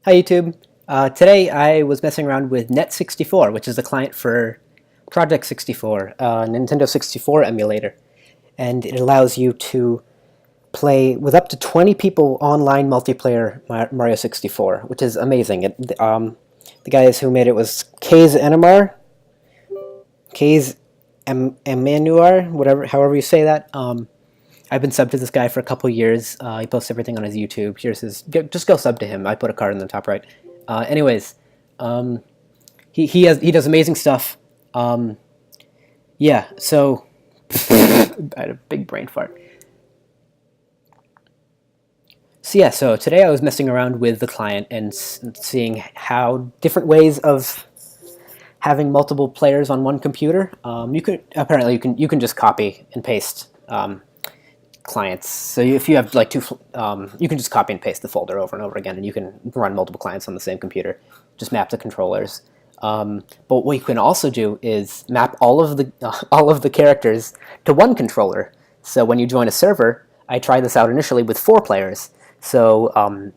Hi YouTube. Today I was messing around with NET64, which is the client for Project 64, Nintendo 64 emulator. And it allows you to play with up to 20 people online multiplayer Mario 64, which is amazing. The guys who made it was Kaze Enamar, Kaze Emanuar, however you say that. I've been subbed to this guy for a couple years. He posts everything on his YouTube. Just go sub to him. I put a card in the top right. Anyways, he does amazing stuff. Yeah, so I had a big brain fart. So today I was messing around with the client and seeing how different ways of having multiple players on one computer. You can just copy and paste clients. So if you have like you can just copy and paste the folder over and over again, and you can run multiple clients on the same computer. Just map the controllers. But what you can also do is map all of the characters to one controller. So when you join a server, I tried this out initially with 4 players. So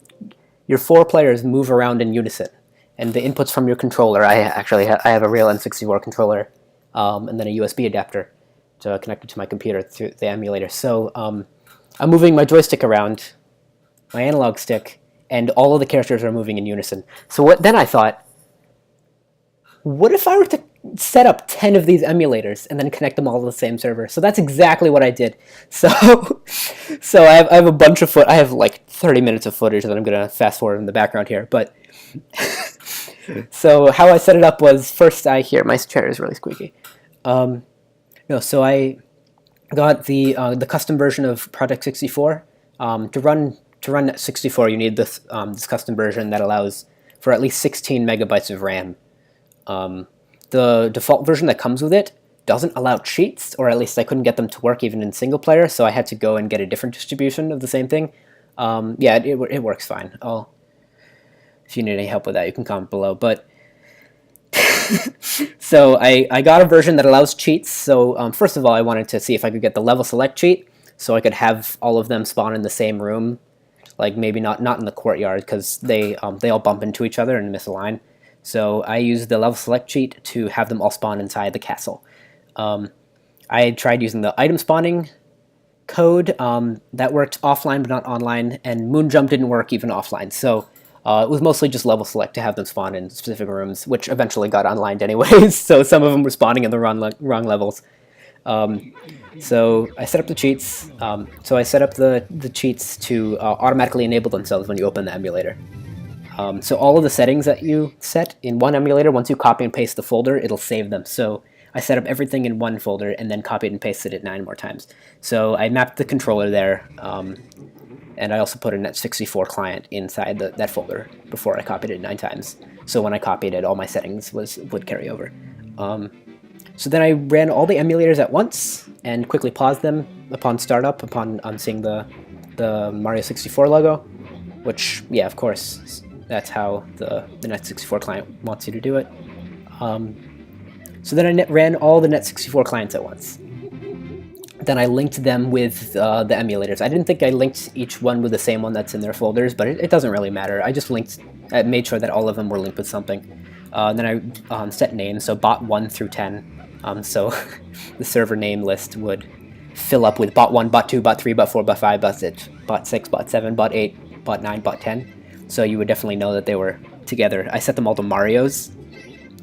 your 4 players move around in unison, and the inputs from your controller. I have a real N64 controller, and then a USB adapter to connect it to my computer through the emulator. So I'm moving my joystick around, my analog stick, and all of the characters are moving in unison. So then I thought, what if I were to set up 10 of these emulators and then connect them all to the same server? So that's exactly what I did. So I have a bunch of I have like 30 minutes of footage that I'm going to fast forward in the background here. But so how I set it up was, first my chair is really squeaky. So I got the custom version of Project 64. To run Net64, you need this custom version that allows for at least 16 megabytes of RAM. The default version that comes with it doesn't allow cheats, or at least I couldn't get them to work even in single player, so I had to go and get a different distribution of the same thing. It works fine. If you need any help with that, you can comment below. But so I got a version that allows cheats. So first of all, I wanted to see if I could get the level select cheat, so I could have all of them spawn in the same room, like maybe not in the courtyard, because they all bump into each other and misalign. So I used the level select cheat to have them all spawn inside the castle. I tried using the item spawning code. That worked offline but not online, and moon jump didn't work even offline. So it was mostly just level select to have them spawn in specific rooms, which eventually got online anyways, so some of them were spawning in the wrong levels. So I set up the cheats. So I set up the cheats to automatically enable themselves when you open the emulator. So all of the settings that you set in one emulator, once you copy and paste the folder, it'll save them. So I set up everything in one folder and then copied and pasted it 9 more times. So I mapped the controller there, and I also put a Net64 client inside that folder before I copied it 9 times. So when I copied it, all my settings would carry over. So then I ran all the emulators at once and quickly paused them upon startup, upon seeing the Mario 64 logo, which, yeah, of course, that's how the Net64 client wants you to do it. So then I ran all the Net64 clients at once. Then I linked them with the emulators. I didn't think I linked each one with the same one that's in their folders, but it doesn't really matter. I just I made sure that all of them were linked with something. Then I set names, so bot 1 through 10. So the server name list would fill up with bot 1, bot 2, bot 3, bot 4, bot 5, bot 6, bot 6, bot 7, bot 8, bot 9, bot 10. So you would definitely know that they were together. I set them all to Marios,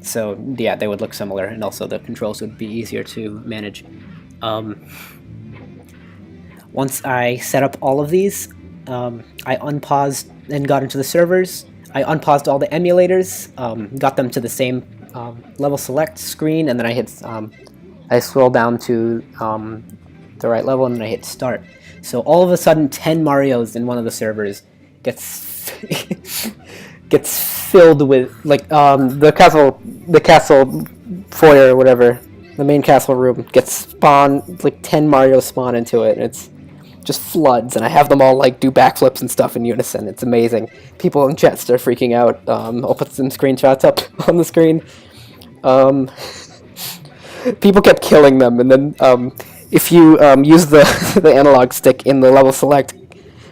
so yeah, they would look similar, and also the controls would be easier to manage. Once I set up all of these, I unpaused and got into the servers. I unpaused all the emulators, got them to the same level select screen, and then I scroll down to the right level, and then I hit start. So all of a sudden, 10 Marios in one of the servers gets filled with, like, the castle foyer or whatever, the main castle room gets spawned, like 10 Marios spawn into it, and it's just floods, and I have them all like do backflips and stuff in unison. It's amazing. People in chat start freaking out. I'll put some screenshots up on the screen. People kept killing them, and then if you use the analog stick in the level select,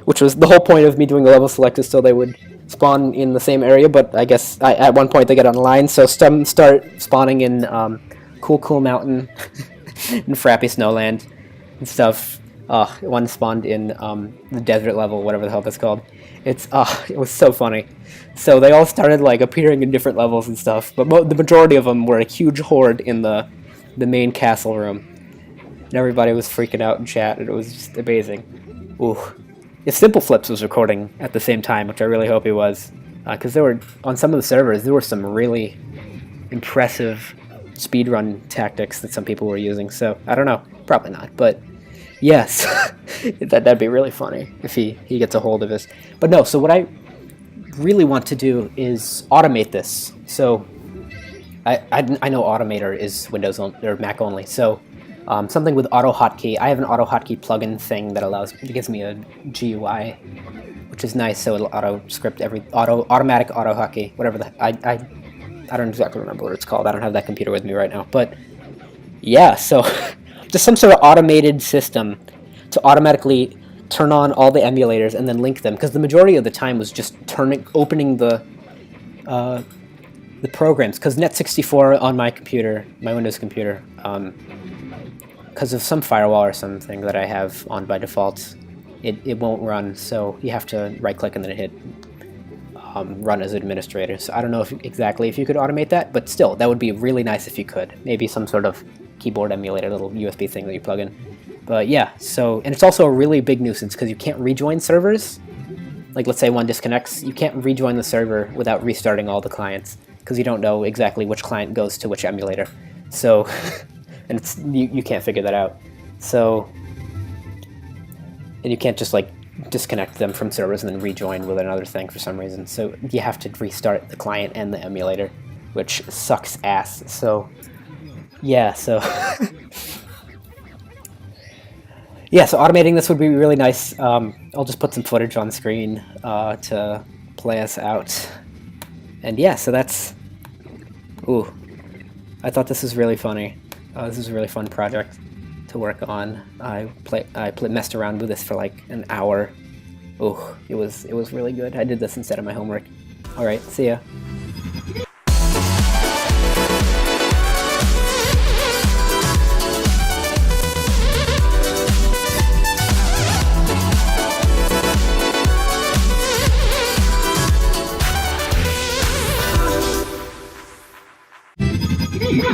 which was the whole point of me doing the level select, is so they would spawn in the same area, but I guess at one point they get online, so some start spawning in Cool Mountain and Frappy Snowland and stuff. One spawned in the desert level, whatever the hell that's called. It was so funny. So they all started like appearing in different levels and stuff, but the majority of them were a huge horde in the main castle room. And everybody was freaking out in chat, and it was just amazing. Ooh. If Simple Flips was recording at the same time, which I really hope he was, because there were, on some of the servers, there were some really impressive speedrun tactics that some people were using, so I don't know, probably not, but yes, that'd be really funny if he gets a hold of this. But no, so what I really want to do is automate this. So I know Automator is Windows or Mac only, so something with auto hotkey. I have an auto hotkey plugin thing that gives me a GUI, which is nice. So it'll auto script automatic auto hotkey, whatever I don't exactly remember what it's called. I don't have that computer with me right now, but yeah. So just some sort of automated system to automatically turn on all the emulators and then link them, because the majority of the time was just opening the programs. Because NET64 on my computer, my Windows computer. Because of some firewall or something that I have on by default, it won't run, so you have to right-click and then hit run as administrator. So I don't know exactly if you could automate that, but still, that would be really nice if you could. Maybe some sort of keyboard emulator, little USB thing that you plug in. But yeah, so, and it's also a really big nuisance because you can't rejoin servers. Like, let's say one disconnects, you can't rejoin the server without restarting all the clients, because you don't know exactly which client goes to which emulator. So... and you can't figure that out. So, and you can't just like disconnect them from servers and then rejoin with another thing for some reason. So you have to restart the client and the emulator, which sucks ass. So yeah, so yeah, so automating this would be really nice. I'll just put some footage on screen to play us out. And yeah, so that's, ooh, I thought this was really funny. This is a really fun project to work on. I messed around with this for like an hour. Oh, it was really good. I did this instead of my homework. All right, see ya.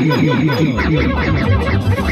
No.